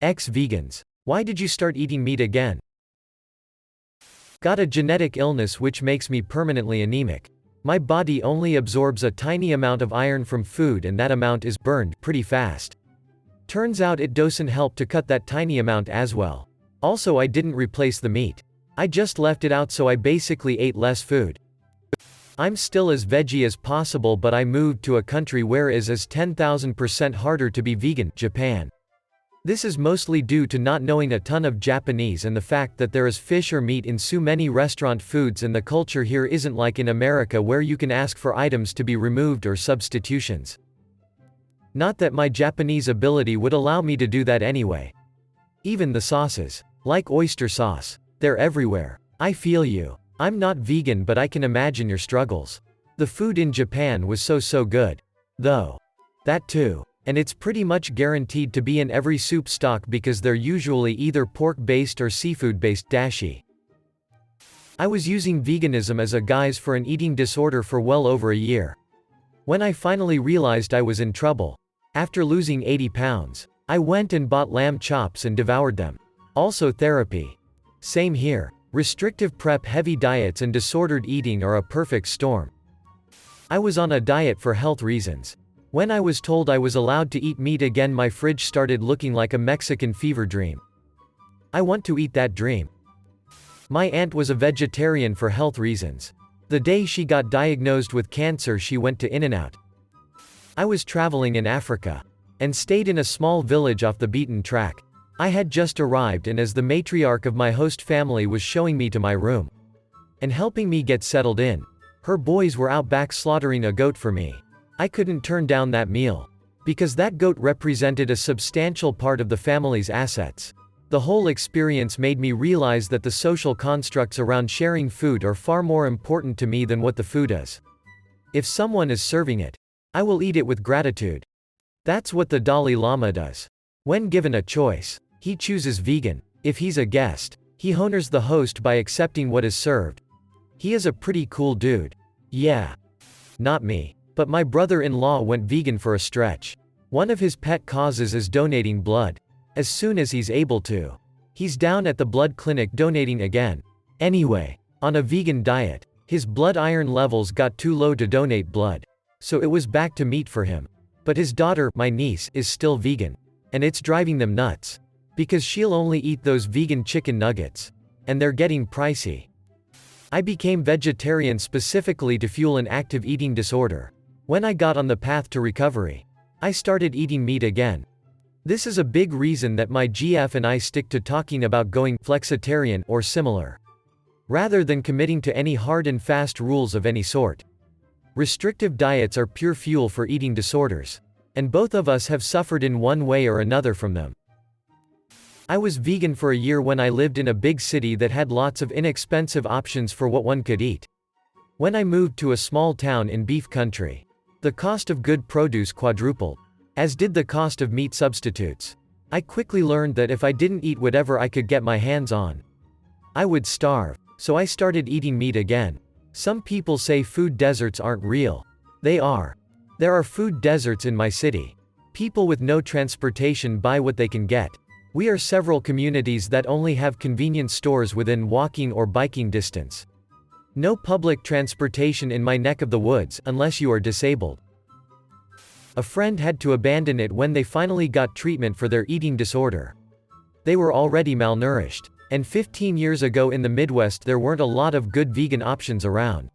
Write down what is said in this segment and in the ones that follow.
Vegans. Why did you start eating meat again? Got a genetic illness which makes me permanently anemic. My body only absorbs a tiny amount of iron from food and that amount is burned pretty fast. Turns out it doesn't help to cut that tiny amount as well. Also, I didn't replace the meat. I just left it out, so I basically ate less food. I'm still as veggie as possible, but I moved to a country where it is 10,000% harder to be vegan, Japan. This is mostly due to not knowing a ton of Japanese and the fact that there is fish or meat in so many restaurant foods, and the culture here isn't like in America where you can ask for items to be removed or substitutions. Not that my Japanese ability would allow me to do that anyway. Even the sauces. Like oyster sauce. They're everywhere. I feel you. I'm not vegan, but I can imagine your struggles. The food in Japan was so good. Though. That too. And it's pretty much guaranteed to be in every soup stock because they're usually either pork-based or seafood-based dashi. I was using veganism as a guise for an eating disorder for well over a year. When I finally realized I was in trouble, after losing 80 pounds, I went and bought lamb chops and devoured them. Also therapy. Same here. Restrictive prep, heavy diets and disordered eating are a perfect storm. I was on a diet for health reasons. When I was told I was allowed to eat meat again, my fridge started looking like a Mexican fever dream. I want to eat that dream. My aunt was a vegetarian for health reasons. The day she got diagnosed with cancer, she went to In-N-Out. I was traveling in Africa and stayed in a small village off the beaten track. I had just arrived, and as the matriarch of my host family was showing me to my room and helping me get settled in, her boys were out back slaughtering a goat for me. I couldn't turn down that meal, because that goat represented a substantial part of the family's assets. The whole experience made me realize that the social constructs around sharing food are far more important to me than what the food is. If someone is serving it, I will eat it with gratitude. That's what the Dalai Lama does. When given a choice, he chooses vegan. If he's a guest, he honors the host by accepting what is served. He is a pretty cool dude. Yeah. Not me. But my brother-in-law went vegan for a stretch. One of his pet causes is donating blood. As soon as he's able to, he's down at the blood clinic donating again. Anyway, on a vegan diet, his blood iron levels got too low to donate blood. So it was back to meat for him. But his daughter, my niece, is still vegan. And it's driving them nuts. Because she'll only eat those vegan chicken nuggets. And they're getting pricey. I became vegetarian specifically to fuel an active eating disorder. When I got on the path to recovery, I started eating meat again. This is a big reason that my GF and I stick to talking about going flexitarian or similar, rather than committing to any hard and fast rules of any sort. Restrictive diets are pure fuel for eating disorders, and both of us have suffered in one way or another from them. I was vegan for a year when I lived in a big city that had lots of inexpensive options for what one could eat. When I moved to a small town in beef country, the cost of good produce quadrupled, as did the cost of meat substitutes. I quickly learned that if I didn't eat whatever I could get my hands on, I would starve. So I started eating meat again. Some people say food deserts aren't real. They are. There are food deserts in my city. People with no transportation buy what they can get. We are several communities that only have convenience stores within walking or biking distance. No public transportation in my neck of the woods, unless you are disabled. A friend had to abandon it when they finally got treatment for their eating disorder. They were already malnourished. And 15 years ago in the Midwest there weren't a lot of good vegan options around.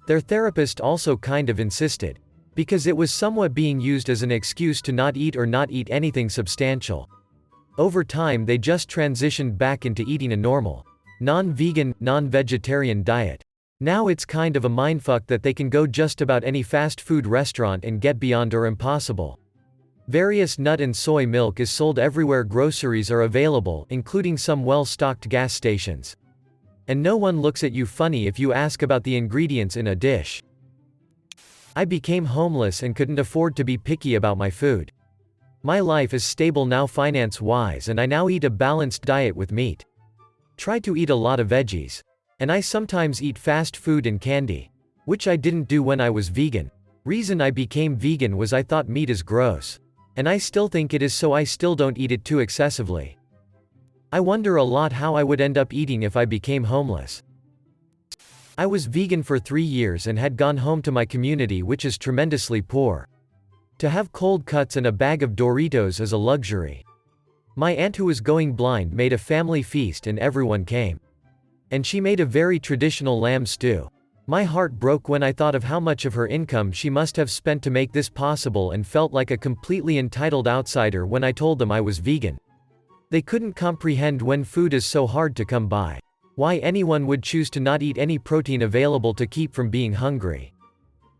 Their therapist also kind of insisted, because it was somewhat being used as an excuse to not eat or not eat anything substantial. Over time they just transitioned back into eating a normal, non-vegan, non-vegetarian diet. Now it's kind of a mindfuck that they can go just about any fast food restaurant and get Beyond or Impossible. Various nut and soy milk is sold everywhere groceries are available, including some well-stocked gas stations. And no one looks at you funny if you ask about the ingredients in a dish. I became homeless and couldn't afford to be picky about my food. My life is stable now finance-wise, and I now eat a balanced diet with meat. Try to eat a lot of veggies. And I sometimes eat fast food and candy, which I didn't do when I was vegan. Reason I became vegan was I thought meat is gross. And I still think it is, so I still don't eat it too excessively. I wonder a lot how I would end up eating if I became homeless. I was vegan for 3 years and had gone home to my community, which is tremendously poor. To have cold cuts and a bag of Doritos is a luxury. My aunt, who was going blind, made a family feast and everyone came. And she made a very traditional lamb stew. My heart broke when I thought of how much of her income she must have spent to make this possible, and felt like a completely entitled outsider when I told them I was vegan. They couldn't comprehend, when food is so hard to come by, why anyone would choose to not eat any protein available to keep from being hungry.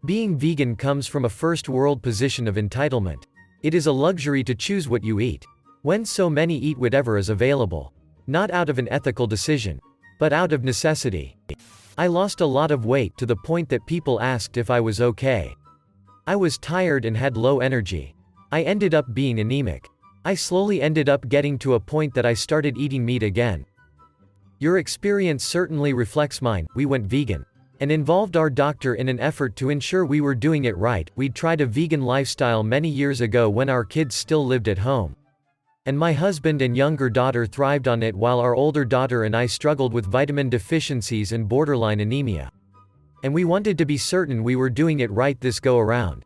Being vegan comes from a first world position of entitlement. It is a luxury to choose what you eat, when so many eat whatever is available. Not out of an ethical decision, but out of necessity. I lost a lot of weight, to the point that people asked if I was okay. I was tired and had low energy. I ended up being anemic. I slowly ended up getting to a point that I started eating meat again. Your experience certainly reflects mine. We went vegan and involved our doctor in an effort to ensure we were doing it right. We'd tried a vegan lifestyle many years ago when our kids still lived at home. And my husband and younger daughter thrived on it, while our older daughter and I struggled with vitamin deficiencies and borderline anemia. And we wanted to be certain we were doing it right this go around.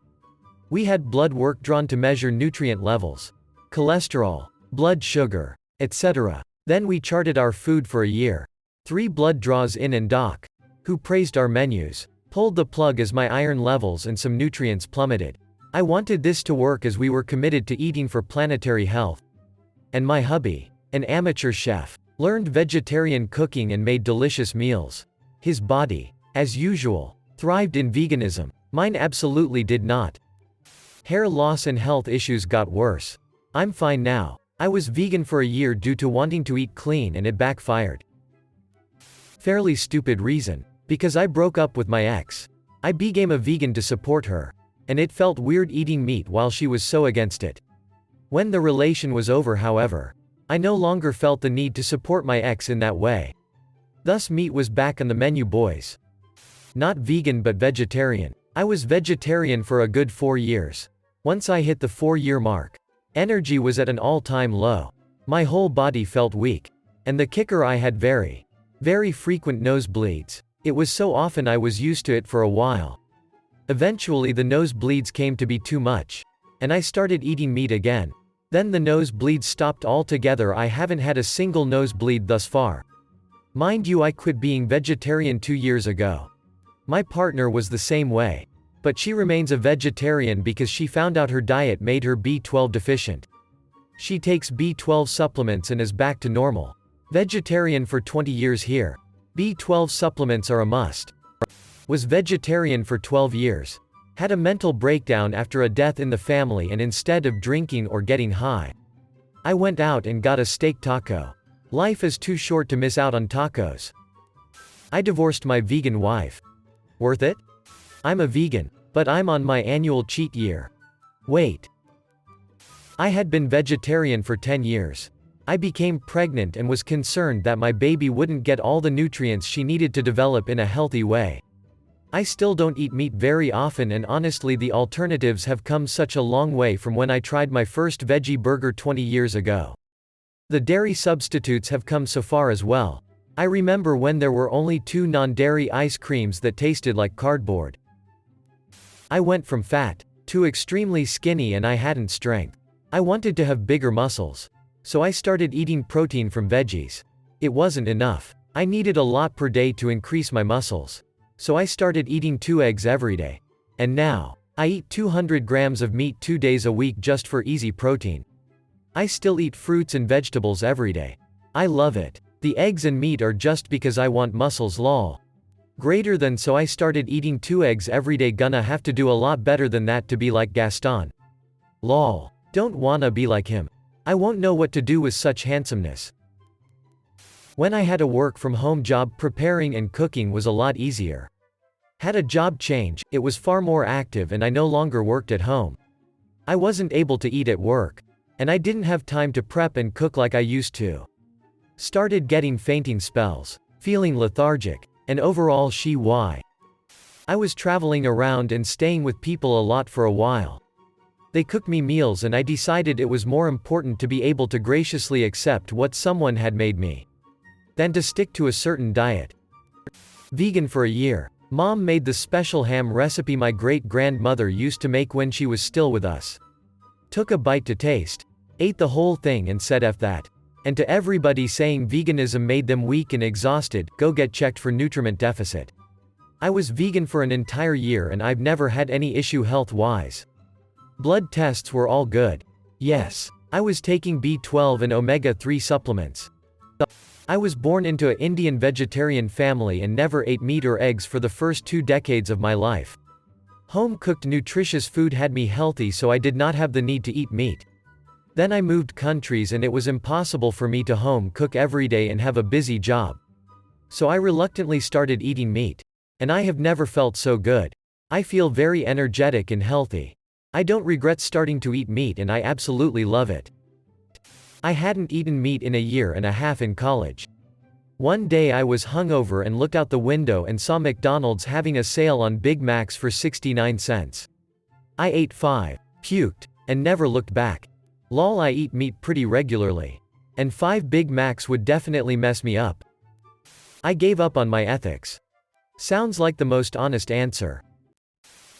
We had blood work drawn to measure nutrient levels, cholesterol, blood sugar, etc. Then we charted our food for a year. 3 blood draws in, and Doc, who praised our menus, pulled the plug as my iron levels and some nutrients plummeted. I wanted this to work, as we were committed to eating for planetary health. And my hubby, an amateur chef, learned vegetarian cooking and made delicious meals. His body, as usual, thrived in veganism. Mine absolutely did not. Hair loss and health issues got worse. I'm fine now. I was vegan for a year due to wanting to eat clean, and it backfired. Fairly stupid reason. Because I broke up with my ex. I became a vegan to support her. And it felt weird eating meat while she was so against it. When the relation was over, however, I no longer felt the need to support my ex in that way. Thus meat was back on the menu, boys. Not vegan but vegetarian. I was vegetarian for a good 4 years. Once I hit the 4-year mark, energy was at an all-time low. My whole body felt weak. And the kicker, I had very frequent nosebleeds. It was so often I was used to it for a while. Eventually the nosebleeds came to be too much. And I started eating meat again. Then the nosebleeds stopped altogether. I haven't had a single nosebleed thus far. Mind you, I quit being vegetarian 2 years ago. My partner was the same way. But she remains a vegetarian because she found out her diet made her B12 deficient. She takes B12 supplements and is back to normal. Vegetarian for 20 years here. B12 supplements are a must. Was vegetarian for 12 years. Had a mental breakdown after a death in the family, and instead of drinking or getting high, I went out and got a steak taco. Life is too short to miss out on tacos. I divorced my vegan wife. Worth it? I'm a vegan, but I'm on my annual cheat year. Wait. I had been vegetarian for 10 years. I became pregnant and was concerned that my baby wouldn't get all the nutrients she needed to develop in a healthy way. I still don't eat meat very often, and honestly the alternatives have come such a long way from when I tried my first veggie burger 20 years ago. The dairy substitutes have come so far as well. I remember when there were only 2 non-dairy ice creams that tasted like cardboard. I went from fat to extremely skinny, and I hadn't strength. I wanted to have bigger muscles. So I started eating protein from veggies. It wasn't enough. I needed a lot per day to increase my muscles. So I started eating 2 eggs every day. And now, I eat 200 grams of meat 2 days a week just for easy protein. I still eat fruits and vegetables every day. I love it. The eggs and meat are just because I want muscles, lol. Greater than. So I started eating 2 eggs every day. Gonna have to do a lot better than that to be like Gaston. Lol. Don't wanna be like him. I won't know what to do with such handsomeness. When I had a work from home job, preparing and cooking was a lot easier. Had a job change, it was far more active, and I no longer worked at home. I wasn't able to eat at work. And I didn't have time to prep and cook like I used to. Started getting fainting spells, feeling lethargic, and overall I was traveling around and staying with people a lot for a while. They cooked me meals and I decided it was more important to be able to graciously accept what someone had made me than to stick to a certain diet. Vegan for a year. Mom made the special ham recipe my great-grandmother used to make when she was still with us. Took a bite to taste. Ate the whole thing and said F that. And to everybody saying veganism made them weak and exhausted, go get checked for nutriment deficit. I was vegan for an entire year and I've never had any issue health-wise. Blood tests were all good. Yes. I was taking B12 and omega-3 supplements. I was born into an Indian vegetarian family and never ate meat or eggs for the first 2 decades of my life. Home-cooked nutritious food had me healthy, so I did not have the need to eat meat. Then I moved countries and it was impossible for me to home cook every day and have a busy job. So I reluctantly started eating meat. And I have never felt so good. I feel very energetic and healthy. I don't regret starting to eat meat and I absolutely love it. I hadn't eaten meat in a year and a half in college. One day I was hungover and looked out the window and saw McDonald's having a sale on Big Macs for 69 cents. I ate 5, puked, and never looked back. Lol, I eat meat pretty regularly. And 5 Big Macs would definitely mess me up. I gave up on my ethics. Sounds like the most honest answer.